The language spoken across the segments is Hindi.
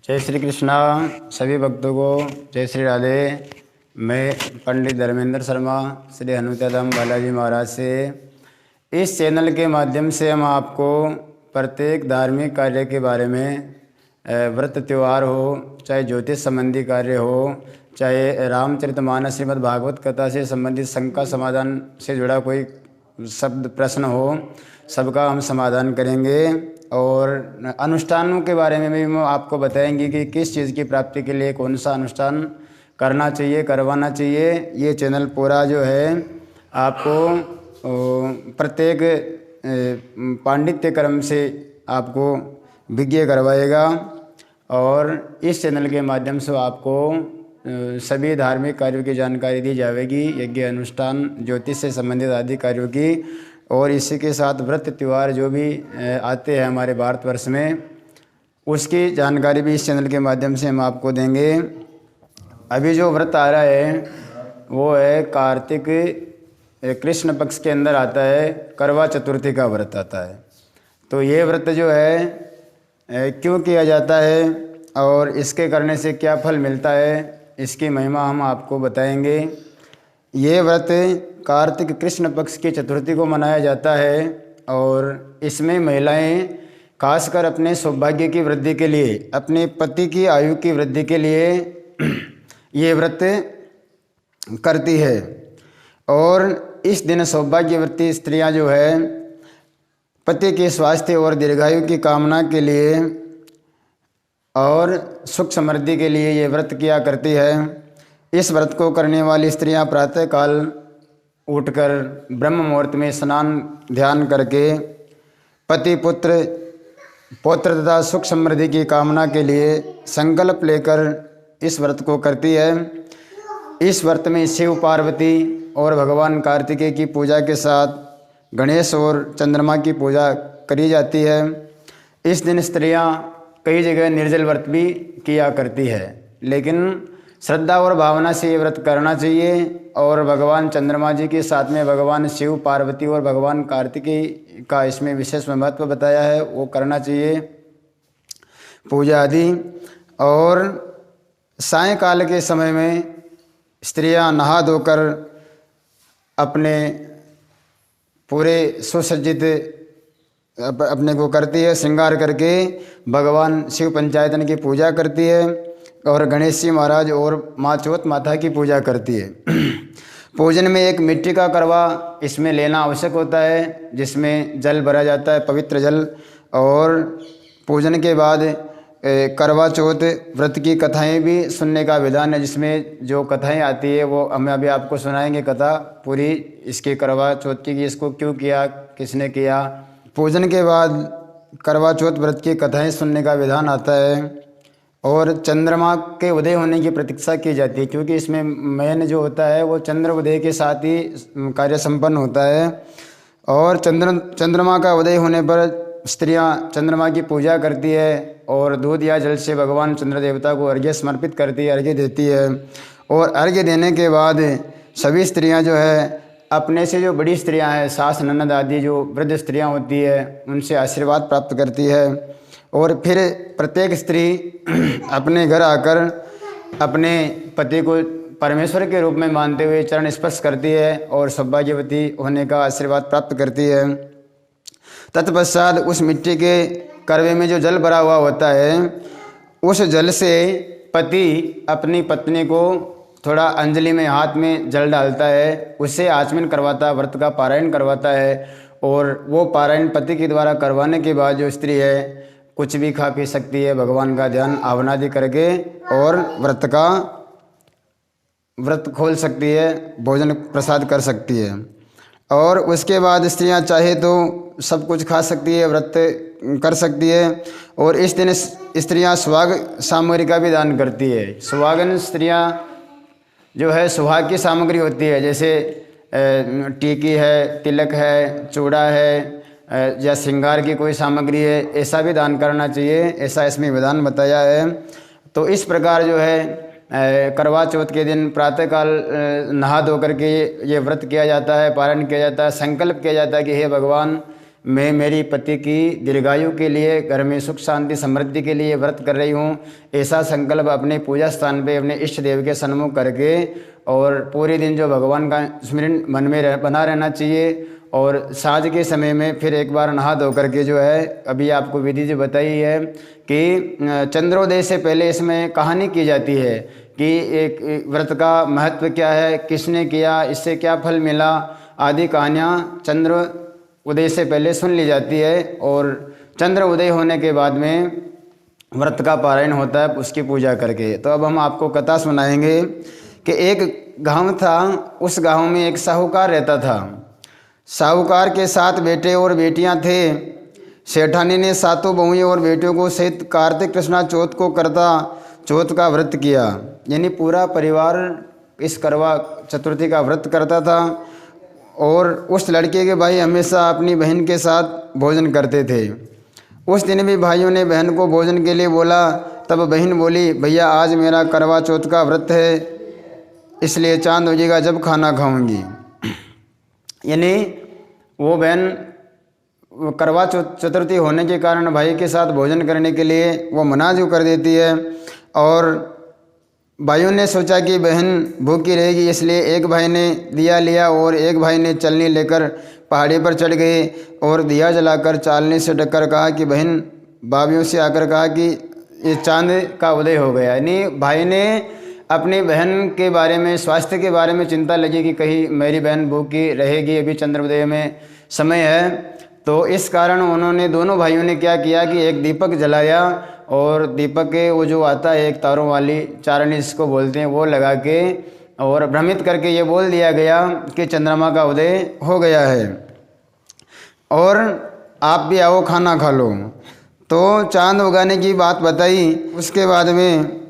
जय श्री कृष्णा। सभी भक्तों को जय श्री राधे। मैं पंडित धर्मेंद्र शर्मा श्री हनुमतधाम बालाजी महाराज से इस चैनल के माध्यम से हम आपको प्रत्येक धार्मिक कार्य के बारे में, व्रत त्यौहार हो, चाहे ज्योतिष संबंधी कार्य हो, चाहे रामचरितमानस श्रीमद् भागवत कथा से संबंधित शंका समाधान से जुड़ा कोई शब्द प्रश्न हो, सबका हम समाधान करेंगे। और अनुष्ठानों के बारे में भी हम आपको बताएंगे कि किस चीज़ की प्राप्ति के लिए कौन सा अनुष्ठान करना चाहिए, करवाना चाहिए। ये चैनल पूरा जो है आपको प्रत्येक पांडित्य क्रम से आपको विज्ञ करवाएगा और इस चैनल के माध्यम से आपको सभी धार्मिक कार्यों की जानकारी दी जाएगी, यज्ञ अनुष्ठान, ज्योतिष से संबंधित आदि कार्यों की। और इसी के साथ व्रत त्यौहार जो भी आते हैं हमारे भारतवर्ष में, उसकी जानकारी भी इस चैनल के माध्यम से हम आपको देंगे। अभी जो व्रत आ रहा है वो है कार्तिक कृष्ण पक्ष के अंदर आता है, करवा चतुर्थी का व्रत आता है। तो ये व्रत जो है क्यों किया जाता है और इसके करने से क्या फल मिलता है, इसकी महिमा हम आपको बताएंगे। ये व्रत कार्तिक कृष्ण पक्ष की चतुर्थी को मनाया जाता है और इसमें महिलाएं खासकर अपने सौभाग्य की वृद्धि के लिए, अपने पति की आयु की वृद्धि के लिए ये व्रत करती है। और इस दिन सौभाग्यवती स्त्रियां जो है पति के स्वास्थ्य और दीर्घायु की कामना के लिए और सुख समृद्धि के लिए ये व्रत किया करती है। इस व्रत को करने वाली स्त्रियां प्रातःकाल उठकर ब्रह्म मुहूर्त में स्नान ध्यान करके पति पुत्र पौत्र तथा सुख समृद्धि की कामना के लिए संकल्प लेकर इस व्रत को करती है। इस व्रत में शिव पार्वती और भगवान कार्तिकेय की पूजा के साथ गणेश और चंद्रमा की पूजा करी जाती है। इस दिन स्त्रियां कई जगह निर्जल व्रत भी किया करती है, लेकिन श्रद्धा और भावना से ये व्रत करना चाहिए। और भगवान चंद्रमा जी के साथ में भगवान शिव पार्वती और भगवान कार्तिकेय का इसमें विशेष महत्व बताया है, वो करना चाहिए पूजा आदि। और सायंकाल के समय में स्त्रियां नहा धोकर अपने पूरे सुसज्जित अपने को करती है, श्रृंगार करके भगवान शिव पंचायतन की पूजा करती है और गणेश जी महाराज और माँ चौथ माता की पूजा करती है। पूजन में एक मिट्टी का करवा इसमें लेना आवश्यक होता है, जिसमें जल भरा जाता है, पवित्र जल। और पूजन के बाद करवा चौथ व्रत की कथाएं भी सुनने का विधान है, जिसमें जो कथाएं आती है वो हम अभी आपको सुनाएंगे कथा पूरी इसके करवा चौथ की, कि इसको क्यों किया, किसने किया। पूजन के बाद करवा चौथ व्रत की कथाएं सुनने का विधान आता है और चंद्रमा के उदय होने की प्रतीक्षा की जाती है, क्योंकि इसमें मेन जो होता है वो चंद्र उदय के साथ ही कार्य संपन्न होता है। और चंद्रमा का उदय होने पर स्त्रियां चंद्रमा की पूजा करती है और दूध या जल से भगवान चंद्र देवता को अर्घ्य समर्पित करती है, अर्घ्य देती है। और अर्घ्य देने के बाद सभी स्त्रियां जो है अपने से जो बड़ी स्त्रियां हैं, सास ननद आदि जो वृद्ध स्त्रियां होती है, उनसे आशीर्वाद प्राप्त करती है। और फिर प्रत्येक स्त्री अपने घर आकर अपने पति को परमेश्वर के रूप में मानते हुए चरण स्पर्श करती है और सौभाग्यवती होने का आशीर्वाद प्राप्त करती है। तत्पश्चात उस मिट्टी के करवे में जो जल भरा हुआ होता है, उस जल से पति अपनी पत्नी को थोड़ा अंजलि में हाथ में जल डालता है, उससे आचमन करवाता है, व्रत का पारायण करवाता है। और वो पारायण पति के द्वारा करवाने के बाद जो स्त्री है कुछ भी खा पी सकती है, भगवान का ध्यान आवनादि करके, और व्रत खोल सकती है, भोजन प्रसाद कर सकती है। और उसके बाद स्त्रियां चाहे तो सब कुछ खा सकती है, व्रत कर सकती है। और इस दिन स्त्रियां सुहाग सामग्री का भी दान करती है। सुहागन स्त्रियां जो है सुहाग की सामग्री होती है, जैसे टीकी है, तिलक है, चूड़ा है या श्रृंगार की कोई सामग्री है, ऐसा भी दान करना चाहिए, ऐसा इसमें विधान बताया है। तो इस प्रकार जो है करवा चौथ के दिन प्रातःकाल नहा धो करके ये व्रत किया जाता है, पारायण किया जाता है, संकल्प किया जाता है कि हे भगवान मैं मेरी पति की दीर्घायु के लिए, घर में सुख शांति समृद्धि के लिए व्रत कर रही हूँ, ऐसा संकल्प अपने पूजा स्थान पे अपने इष्ट देव के सन्मुख करके और पूरे दिन जो भगवान का स्मरण मन में बना रहना चाहिए। और साँझ के समय में फिर एक बार नहा धो करके जो है, अभी आपको विधि जो बताई है कि चंद्रोदय से पहले इसमें कहानी की जाती है कि एक व्रत का महत्व क्या है, किसने किया, इससे क्या फल मिला, आदि कहानियाँ चंद्र उदय से पहले सुन ली जाती है। और चंद्र उदय होने के बाद में व्रत का पारायण होता है उसकी पूजा करके। तो अब हम आपको कथा सुनाएंगे कि एक गांव था, उस गांव में एक साहूकार रहता था। साहूकार के 7 बेटे और बेटियां थे। सेठानी ने 7 बहुएं और बेटियों को सहित कार्तिक कृष्णा चौथ को करता चौथ का व्रत किया, यानी पूरा परिवार इस करवा चतुर्थी का व्रत करता था। और उस लड़के के भाई हमेशा अपनी बहन के साथ भोजन करते थे। उस दिन भी भाइयों ने बहन को भोजन के लिए बोला, तब बहन बोली, भैया आज मेरा करवा चौथ का व्रत है, इसलिए चांद हो जाएगा जब खाना खाऊंगी। यानी वो बहन करवा चतुर्थी होने के कारण भाई के साथ भोजन करने के लिए वो मना जो कर देती है। और भाइयों ने सोचा कि बहन भूखी रहेगी, इसलिए एक भाई ने दिया लिया और एक भाई ने चलनी लेकर पहाड़ी पर चढ़ गए और दिया जलाकर चालनी से ढककर कहा कि बहन भाभीयों से आकर कहा कि ये चांद का उदय हो गया। यानी भाई ने अपनी बहन के बारे में, स्वास्थ्य के बारे में चिंता लगी कि कहीं मेरी बहन भूखी रहेगी, अभी चंद्रोदय में समय है। तो इस कारण उन्होंने, दोनों भाइयों ने क्या किया कि एक दीपक जलाया और दीपक के वो जो आता है एक तारों वाली चारणी जिसको बोलते हैं, वो लगा के और भ्रमित करके ये बोल दिया गया कि चंद्रमा का उदय हो गया है और आप भी आओ खाना खा लो। तो चांद उगाने की बात बताई। उसके बाद में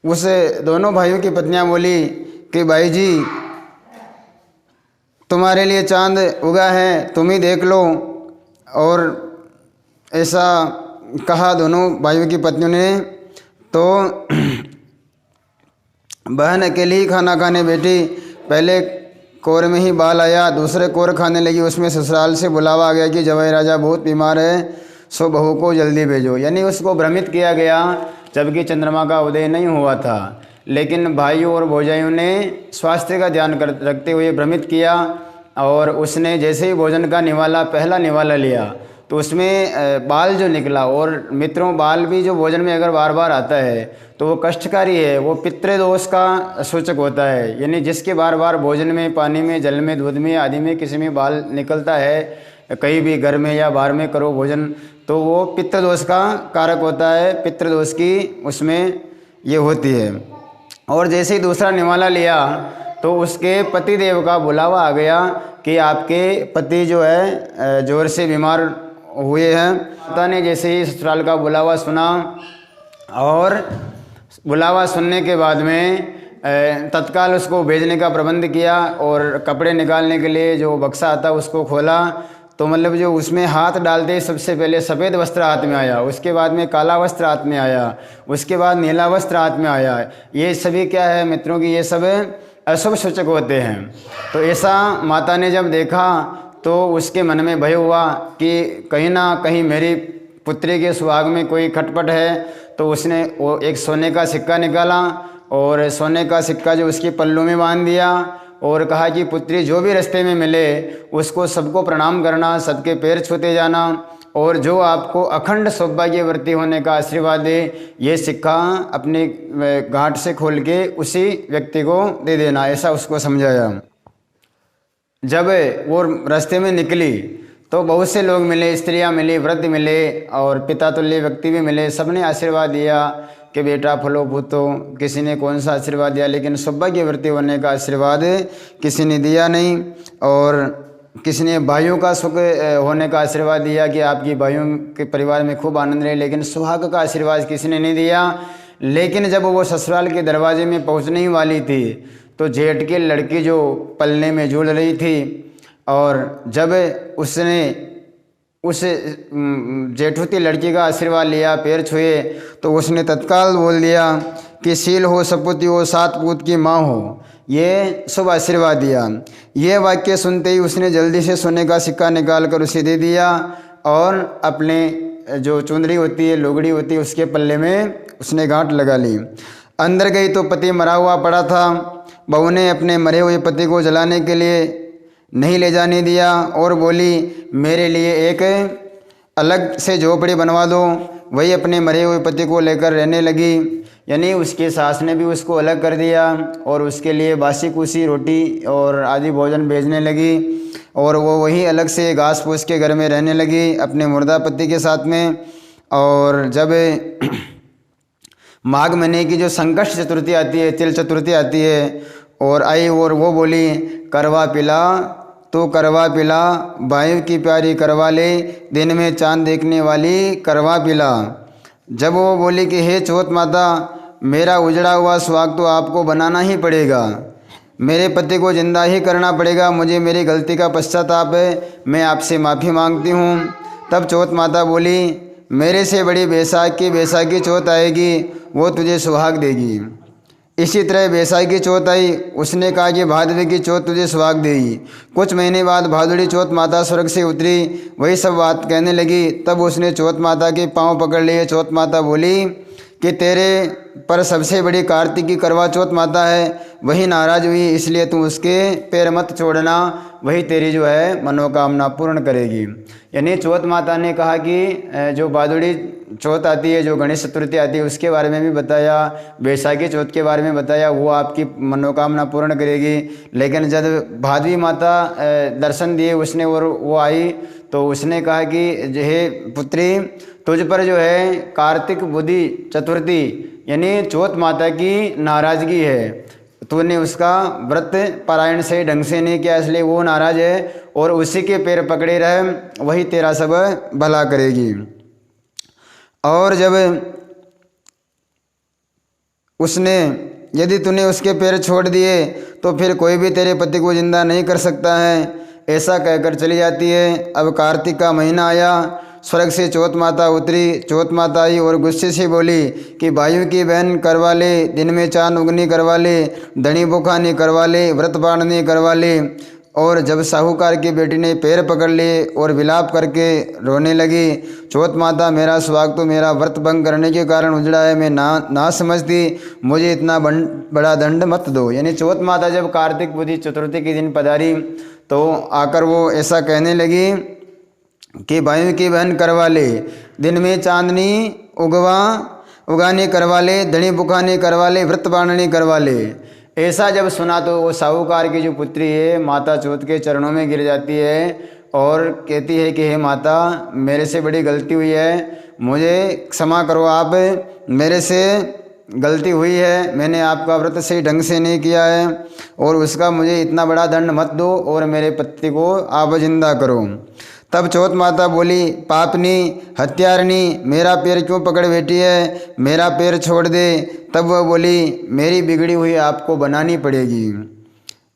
उस दोनों भाइयों की पत्नियां बोली कि भाई जी तुम्हारे लिए चांद उगा है, तुम ही देख लो। और ऐसा कहा दोनों भाइयों की पत्नियों ने। तो बहन अकेली ही खाना खाने बैठी। पहले कोर में ही बाल आया, दूसरे कोर खाने लगी। उसमें ससुराल से बुलावा आ गया कि जवाई राजा बहुत बीमार है, सो बहू को जल्दी भेजो। यानी उसको भ्रमित किया गया जबकि चंद्रमा का उदय नहीं हुआ था। लेकिन भाइयों और भौजाइयों ने स्वास्थ्य का ध्यान रखते हुए भ्रमित किया। और उसने जैसे ही भोजन का निवाला, पहला निवाला लिया, तो उसमें बाल जो निकला। और मित्रों, बाल भी जो भोजन में अगर बार बार आता है तो वो कष्टकारी है, वो पितृदोष का सूचक होता है। यानी जिसके बार बार भोजन में, पानी में, जल में, दूध में आदि में किसी में बाल निकलता है, कहीं भी घर में या बाहर में करो भोजन, तो वो पितृदोष का कारक होता है, पितृदोष की उसमें ये होती है। और जैसे ही दूसरा निवाला लिया तो उसके पति देव का बुलावा आ गया कि आपके पति जो है जोर से बीमार हुए हैं। माता ने जैसे ही ससुराल का बुलावा सुना और बुलावा सुनने के बाद में तत्काल उसको भेजने का प्रबंध किया और कपड़े निकालने के लिए जो बक्सा आता उसको खोला। तो मतलब जो उसमें हाथ डालते सबसे पहले सफ़ेद वस्त्र हाथ में आया, उसके बाद में काला वस्त्र हाथ में आया, उसके बाद नीला वस्त्र हाथ में आया। ये सभी क्या है मित्रों की, ये सब अशुभ सूचक होते हैं। तो ऐसा माता ने जब देखा तो उसके मन में भय हुआ कि कहीं ना कहीं मेरी पुत्री के सुहाग में कोई खटपट है। तो उसने वो एक सोने का सिक्का निकाला और सोने का सिक्का जो उसके पल्लू में बांध दिया और कहा कि पुत्री जो भी रास्ते में मिले उसको सबको प्रणाम करना, सबके पैर छूते जाना और जो आपको अखंड सौभाग्यवर्ती होने का आशीर्वाद दे, ये सिक्का अपने गांठ से खोल के उसी व्यक्ति को दे देना, ऐसा उसको समझाया। जब वो रास्ते में निकली तो बहुत से लोग मिले, स्त्रियां मिली, वृद्ध मिले और पिता तुल्य व्यक्ति भी मिले। सबने आशीर्वाद दिया कि बेटा फलो फूतो। किसी ने कौन सा आशीर्वाद दिया, लेकिन सौभाग्यवर्ती होने का आशीर्वाद किसी ने दिया नहीं। और किसी ने भाइयों का सुख होने का आशीर्वाद दिया कि आपकी भाइयों के परिवार में खूब आनंद रहे, लेकिन सुहाग का आशीर्वाद किसी ने नहीं दिया। लेकिन जब वो ससुराल के दरवाजे में पहुंचने ही वाली थी तो जेठ की लड़की जो पलने में झूल रही थी और जब उसने उस जेठूती लड़की का आशीर्वाद लिया, पैर छुए, तो उसने तत्काल बोल दिया कि शील हो, सपूती हो, 7 पूत की माँ हो, ये शुभ आशीर्वाद दिया। ये वाक्य सुनते ही उसने जल्दी से सोने का सिक्का निकाल कर उसे दे दिया और अपने जो चुंदरी होती है, लोगड़ी होती है, उसके पल्ले में उसने गांठ लगा ली। अंदर गई तो पति मरा हुआ पड़ा था। बहू ने अपने मरे हुए पति को जलाने के लिए नहीं ले जाने दिया और बोली, मेरे लिए एक अलग से झोपड़ी बनवा दो। वही अपने मरे हुए पति को लेकर रहने लगी, यानी उसके सास ने भी उसको अलग कर दिया और उसके लिए बासी कुसी रोटी और आदि भोजन भेजने लगी और वो वही अलग से घास फूस के घर में रहने लगी अपने मुर्दा पति के साथ में। और जब माघ महीने की जो संकष्ट चतुर्थी आती है, तिल चतुर्थी आती है और आई और वो बोली, करवा पिला तो करवा पिला, वायु की प्यारी करवा ले, दिन में चांद देखने वाली करवा पिला। जब वो बोली कि हे चौथ माता, मेरा उजड़ा हुआ सुहाग तो आपको बनाना ही पड़ेगा, मेरे पति को जिंदा ही करना पड़ेगा, मुझे मेरी गलती का पश्चाताप है, मैं आपसे माफ़ी मांगती हूँ। तब चौथ माता बोली, मेरे से बड़ी बैसाखी चौथ आएगी, वो तुझे सुहाग देगी। इसी तरह बैसाखी चौथ आई, उसने कहा कि भादवे की चौथ तुझे सुहाग देगी। कुछ महीने बाद भादुड़ी चौथ माता स्वर्ग से उतरी, वही सब बात कहने लगी। तब उसने चौथ माता के पांव पकड़ लिए। चौथ माता बोली कि तेरे पर सबसे बड़ी कार्तिक की करवा चौथ माता है, वही नाराज़ हुई, इसलिए तू उसके पैर मत छोड़ना, वही तेरी जो है मनोकामना पूर्ण करेगी। यानी चौथ माता ने कहा कि जो भादुड़ी चौथ आती है, जो गणेश चतुर्थी आती है, उसके बारे में भी बताया, बैसाखी चौथ के बारे में बताया, वो आपकी मनोकामना पूर्ण करेगी। लेकिन जब भादवी माता दर्शन दिए उसने और वो आई तो उसने कहा कि हे पुत्री, तुझ पर जो है कार्तिक बुद्धि चतुर्थी यानी चौथ माता की नाराज़गी है, तूने उसका व्रत पारायण से ढंग से नहीं किया, इसलिए वो नाराज़ है और उसी के पैर पकड़े रहे, वही तेरा सब भला करेगी। और जब उसने यदि तूने उसके पैर छोड़ दिए तो फिर कोई भी तेरे पति को जिंदा नहीं कर सकता है, ऐसा कहकर चली जाती है। अब कार्तिक का महीना आया, स्वर्ग से चौथ माता उतरी। चौथ माता आई और गुस्से से बोली कि वायु की बहन करवा ले, दिन में चांद उगनी करवा ले, धनी बुखानी करवा ले, व्रत बांधनी करवा ले। और जब साहूकार की बेटी ने पैर पकड़ लिए और विलाप करके रोने लगी, चौथ माता, मेरा सुहाग तो मेरा व्रत भंग करने के कारण उजड़ा है, मैं ना समझती, मुझे इतना बड़ा दंड मत दो। यानी चौथ माता जब कार्तिक बुद्धि चतुर्थी के दिन पधारी तो आकर वो ऐसा कहने लगी कि वायु की बहन करवा ले, दिन में चांदनी उगाने करवा ले, धनी बुखाने करवा ले, व्रत बांधनी करवा ले। ऐसा जब सुना तो वो साहूकार की जो पुत्री है माता चौथ के चरणों में गिर जाती है और कहती है कि हे माता, मेरे से बड़ी गलती हुई है, मुझे क्षमा करो, आप मेरे से गलती हुई है, मैंने आपका व्रत सही ढंग से नहीं किया है और उसका मुझे इतना बड़ा दंड मत दो और मेरे पति को आप जिंदा करो। तब चौथ माता बोली, पापनी हत्यारनी, मेरा पैर क्यों पकड़ बैठी है, मेरा पैर छोड़ दे। तब वह बोली, मेरी बिगड़ी हुई आपको बनानी पड़ेगी,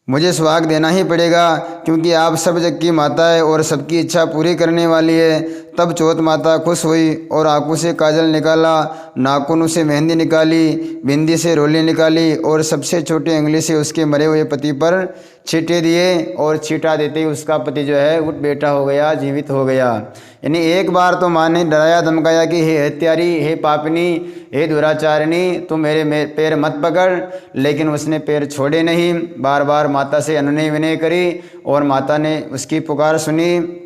मुझे सुहाग देना ही पड़ेगा, क्योंकि आप सब जग की माता है और सबकी इच्छा पूरी करने वाली है। तब चौथ माता खुश हुई और आंखों से काजल निकाला, नाखूनों से मेहंदी निकाली, बिंदी से रोली निकाली और सबसे छोटी उंगली से उसके मरे हुए पति पर छींटे दिए और छींटा देते ही उसका पति जो है उठ बैठा हो गया, जीवित हो गया। यानी एक बार तो माँ ने डराया धमकाया कि हे हत्यारी, हे पापनी, हे दुराचारिणी, तुम मेरे पैर मत पकड़, लेकिन उसने पैर छोड़े नहीं। बार बार माता से अनुनय विनय करी और माता ने उसकी पुकार सुनी।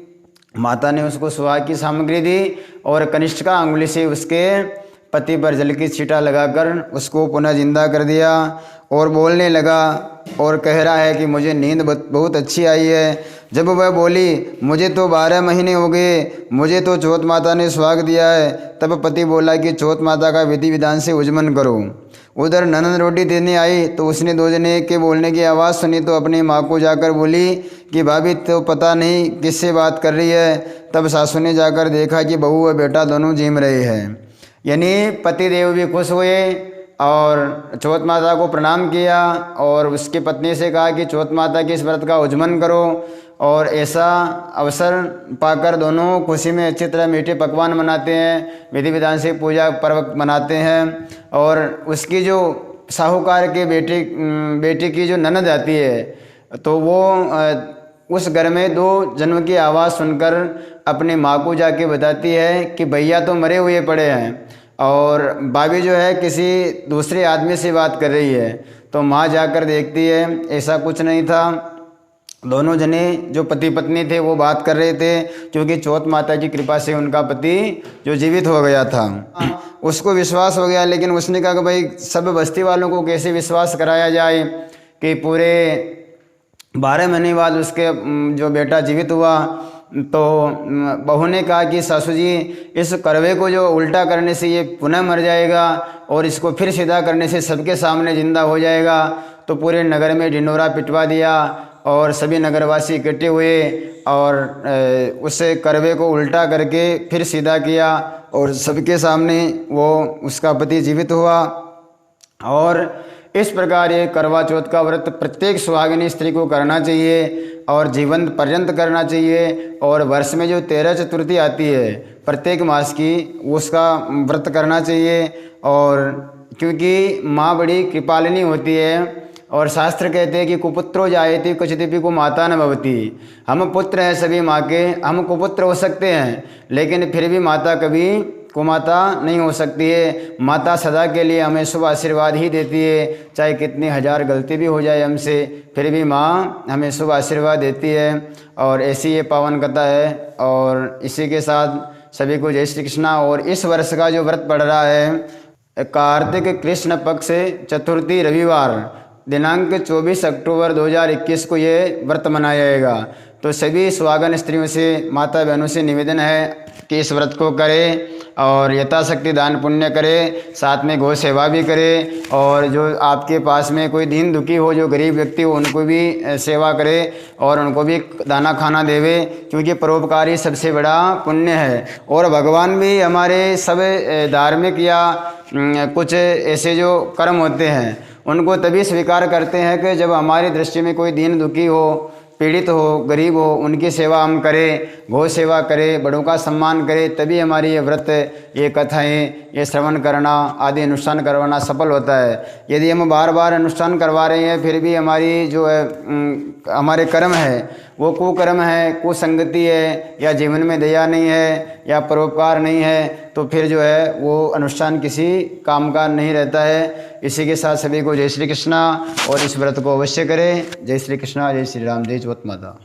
माता ने उसको सुहाग की सामग्री दी और कनिष्ठिका अंगुली से उसके पति पर जल की छींटा लगाकर उसको पुनः जिंदा कर दिया और बोलने लगा और कह रहा है कि मुझे नींद बहुत अच्छी आई है। जब वह बोली, मुझे तो 12 महीने हो गए, मुझे तो चौथ माता ने सुहाग दिया है, तब पति बोला कि चौथ माता का विधि विधान से उजमन करो। उधर ननद रोटी देने आई तो उसने 2 जने के बोलने की आवाज़ सुनी तो अपनी माँ को जाकर बोली कि भाभी तो पता नहीं किससे बात कर रही है। तब सासू ने जाकर देखा कि बहू व बेटा दोनों झीम रहे हैं। यानी पति देव भी खुश हुए, और चौथ माता को प्रणाम किया और उसकी पत्नी से कहा कि चौथ माता के इस व्रत का उज्जमन करो। और ऐसा अवसर पाकर दोनों खुशी में अच्छी तरह मीठे पकवान बनाते हैं, विधि विधान से पूजा पर्व मनाते हैं। और उसकी जो साहूकार के बेटी की जो ननद आती है तो वो उस घर में 2 जन्म की आवाज़ सुनकर अपनी माँ को जाके बताती है कि भैया तो मरे हुए पड़े हैं और भाभी जो है किसी दूसरे आदमी से बात कर रही है। तो माँ जाकर देखती है ऐसा कुछ नहीं था, दोनों जने जो पति पत्नी थे वो बात कर रहे थे, क्योंकि चौथ माता की कृपा से उनका पति जो जीवित हो गया था। उसको विश्वास हो गया, लेकिन उसने कहा कि भाई सब बस्ती वालों को कैसे विश्वास कराया जाए कि पूरे 12 महीने बाद उसके जो बेटा जीवित हुआ। तो बहू ने कहा कि सासू जी इस करवे को जो उल्टा करने से ये पुनः मर जाएगा और इसको फिर सीधा करने से सबके सामने जिंदा हो जाएगा। तो पूरे नगर में ढिंडोरा पिटवा दिया और सभी नगरवासी इकट्ठे हुए और उस करवे को उल्टा करके फिर सीधा किया और सबके सामने वो उसका पति जीवित हुआ। और इस प्रकार ये करवा चौथ का व्रत प्रत्येक सुहागिनी स्त्री को करना चाहिए और जीवन पर्यंत करना चाहिए। और वर्ष में जो 13 चतुर्थी आती है प्रत्येक मास की, उसका व्रत करना चाहिए। और क्योंकि माँ बड़ी कृपालिनी होती है और शास्त्र कहते हैं कि कुपुत्रो जायते क्वचिदपि कुमाता न भवति। हम पुत्र हैं सभी माँ के, हम कुपुत्र हो सकते हैं लेकिन फिर भी माता कभी कुमाता नहीं हो सकती है। माता सदा के लिए हमें शुभ आशीर्वाद ही देती है, चाहे कितनी 1000 गलती भी हो जाए हमसे, फिर भी माँ हमें शुभ आशीर्वाद देती है। और ऐसी ये पावन कथा है। और इसी के साथ सभी को जय श्री कृष्णा। और इस वर्ष का जो व्रत पड़ रहा है कार्तिक कृष्ण पक्ष चतुर्थी रविवार दिनांक 24 अक्टूबर 2021 को ये व्रत मनाया जाएगा। तो सभी सुहागन स्त्रियों से, माता बहनों से निवेदन है कि इस व्रत को करें और यथाशक्ति दान पुण्य करें, साथ में गौ सेवा भी करें। और जो आपके पास में कोई दीन दुखी हो, जो गरीब व्यक्ति हो, उनको भी सेवा करें और उनको भी दाना खाना देवे, क्योंकि परोपकारी सबसे बड़ा पुण्य है। और भगवान भी हमारे सब धार्मिक या कुछ ऐसे जो कर्म होते हैं उनको तभी स्वीकार करते हैं कि जब हमारी दृष्टि में कोई दीन दुखी हो, पीड़ित हो, गरीब हो, उनकी सेवा हम करें, गौ सेवा करें, बड़ों का सम्मान करें, तभी हमारी ये व्रत, ये कथाएं, ये श्रवण करना आदि अनुष्ठान करवाना सफल होता है। यदि हम बार बार अनुष्ठान करवा रहे हैं फिर भी हमारी जो है हमारे कर्म है वो कुकर्म है, कुसंगति है, या जीवन में दया नहीं है या परोपकार नहीं है, तो फिर जो है वो अनुष्ठान किसी काम का नहीं रहता है। इसी के साथ सभी को जय श्री कृष्णा और इस व्रत को अवश्य करें। जय श्री कृष्णा, जय श्री राम, जय चौथ माता।